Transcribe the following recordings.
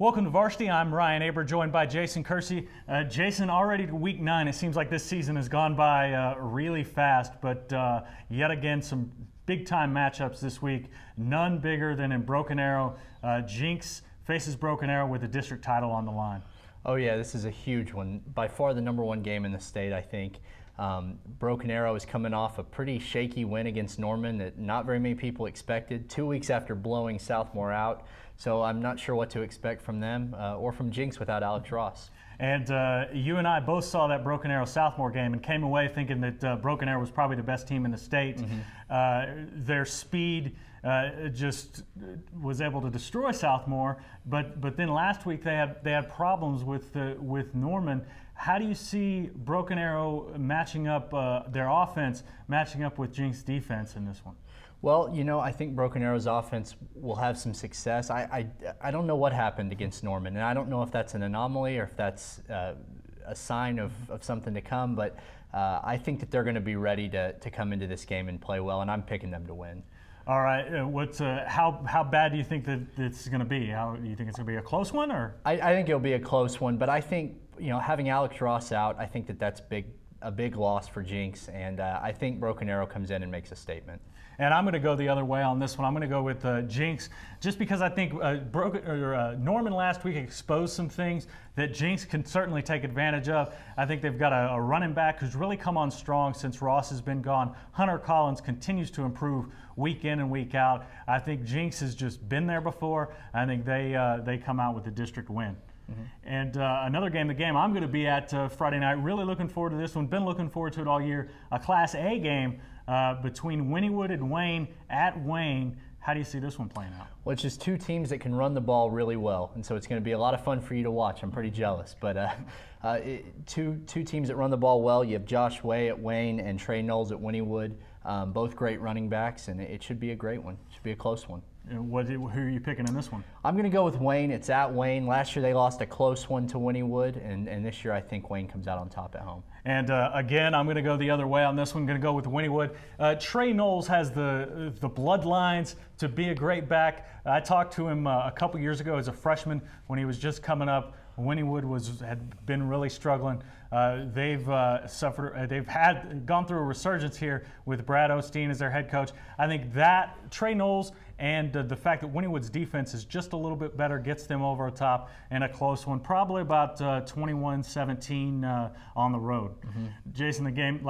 Welcome to Varsity. I'm Ryan Aber, joined by Jason Kersey. Jason, already to week 9. It seems like this season has gone by really fast, but yet again, some big-time matchups this week. None bigger than in Broken Arrow. Jinx faces Broken Arrow with the district title on the line. Oh yeah, this is a huge one. By far the #1 game in the state, I think. Broken Arrow is coming off a pretty shaky win against Norman that not very many people expected, 2 weeks after blowing Southmore out. So I'm not sure what to expect from them or from Jinx without Alex Ross. And you and I both saw that Broken Arrow Southmore game and came away thinking that Broken Arrow was probably the best team in the state. Mm-hmm. Their speed just was able to destroy Southmore, but then last week they had problems with Norman. How do you see Broken Arrow matching up their offense matching up with Jinx defense in this one? Well, you know, I think Broken Arrow's offense will have some success. I don't know what happened against Norman, and I don't know if that's an anomaly or if that's a sign of something to come, but I think that they're going to be ready to come into this game and play well, and I'm picking them to win. All right. How bad do you think that it's going to be? Do you think it's going to be a close one, or? I think it'll be a close one, but I think, you know, having Alex Ross out, I think that's a big loss for Jinx, and I think Broken Arrow comes in and makes a statement. And I'm going to go the other way on this one. I'm going to go with Jinx, just because I think Norman last week exposed some things that Jinx can certainly take advantage of. I think they've got a running back who's really come on strong since Ross has been gone. Hunter Collins continues to improve week in and week out. I think Jinx has just been there before. I think they come out with the district win. Mm-hmm. And another game, the game I'm going to be at Friday night. Really looking forward to this one. Been looking forward to it all year. A Class A game between Wynnewood and Wayne at Wayne. How do you see this one playing out? Well, it's just two teams that can run the ball really well, and so it's going to be a lot of fun for you to watch. I'm pretty jealous, but two teams that run the ball well. You have Josh Way at Wayne and Trey Knowles at Wynnewood, both great running backs, and it should be a great one. It should be a close one. Who are you picking in this one? I'm going to go with Wayne. It's at Wayne. Last year they lost a close one to Wynnewood, and this year I think Wayne comes out on top at home. And again, I'm going to go the other way on this one. I'm going to go with Wynnewood. Trey Knowles has the bloodlines to be a great back. I talked to him a couple years ago as a freshman when he was just coming up. Wynnewood had been really struggling. They've gone through a resurgence here with Brad Osteen as their head coach. I think that Trey Knowles and the fact that Wynnewood's defense is just a little bit better gets them over the top in a close one, probably about 21-17 on the road. Mm-hmm. Jason,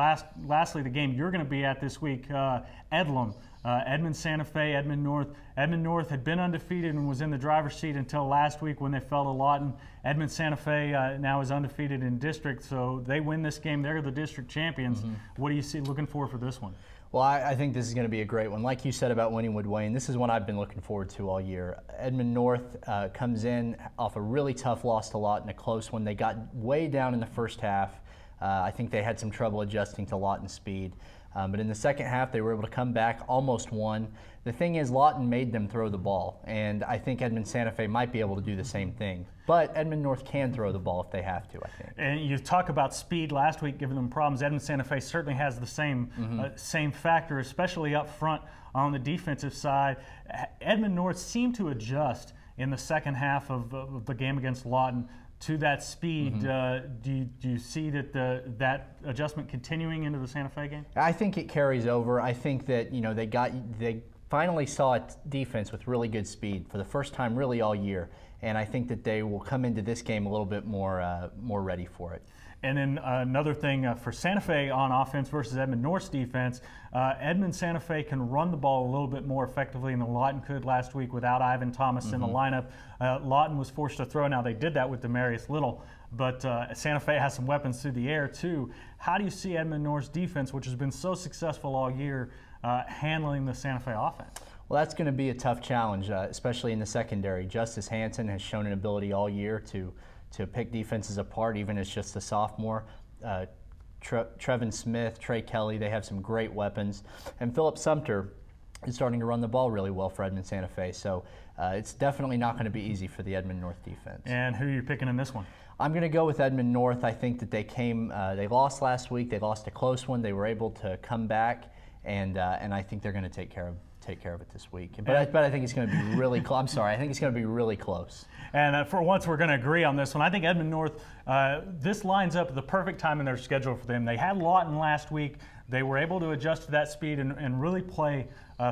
lastly, the game you're going to be at this week, Edlam. Edmond Santa Fe, Edmond North. Edmond North had been undefeated and was in the driver's seat until last week when they fell to Lawton. Edmond Santa Fe now is undefeated in district, so they win this game. They're the district champions. Mm-hmm. What do you see looking for this one? Well, I think this is going to be a great one. Like you said about Wynnewood Wayne, this is one I've been looking forward to all year. Edmond North comes in off a really tough loss to Lawton, a close one. They got way down in the first half. I think they had some trouble adjusting to Lawton's speed. But in the second half, they were able to come back, almost won. The thing is, Lawton made them throw the ball, and I think Edmond Santa Fe might be able to do the same thing. But Edmond North can throw the ball if they have to, I think. And you talk about speed last week, giving them problems. Edmond Santa Fe certainly has the same same factor, especially up front on the defensive side. Edmond North seemed to adjust in the second half of the game against Lawton to that speed. Mm-hmm. Do you see that adjustment continuing into the Santa Fe game? I think it carries over. I think that, you know, they finally saw a defense with really good speed for the first time really all year, and I think that they will come into this game a little bit more ready for it. And then another thing for Santa Fe on offense versus Edmond North's defense, Edmond Santa Fe can run the ball a little bit more effectively than Lawton could last week without Ivan Thomas in the lineup. Lawton was forced to throw. Now they did that with Demarius Little, but Santa Fe has some weapons through the air too. How do you see Edmond North's defense, which has been so successful all year, handling the Santa Fe offense? Well, that's going to be a tough challenge, especially in the secondary. Justice Hansen has shown an ability all year to pick defenses apart, even as just a sophomore. Trevin Smith, Trey Kelly, they have some great weapons. And Philip Sumter is starting to run the ball really well for Edmond Santa Fe. So it's definitely not going to be easy for the Edmond North defense. And who are you picking in this one? I'm going to go with Edmond North. I think that they lost last week. They lost a close one. They were able to come back, and I think they're going to take care of take care of it this week. But I think it's going to be really close. I'm sorry, I think it's going to be really close. And for once, we're going to agree on this one. I think Edmond North, this lines up at the perfect time in their schedule for them. They had Lawton last week. They were able to adjust to that speed and really play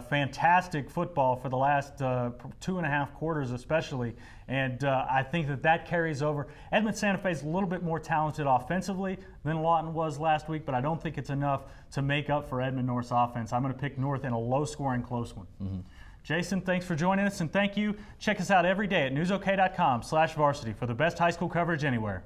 fantastic football for the last 2.5 quarters especially. And I think that carries over. Edmond Santa Fe is a little bit more talented offensively than Lawton was last week, but I don't think it's enough to make up for Edmond North's offense. I'm going to pick North in a low-scoring close one. Jason, thanks for joining us, and thank you. Check us out every day at newsok.com/varsity for the best high school coverage anywhere.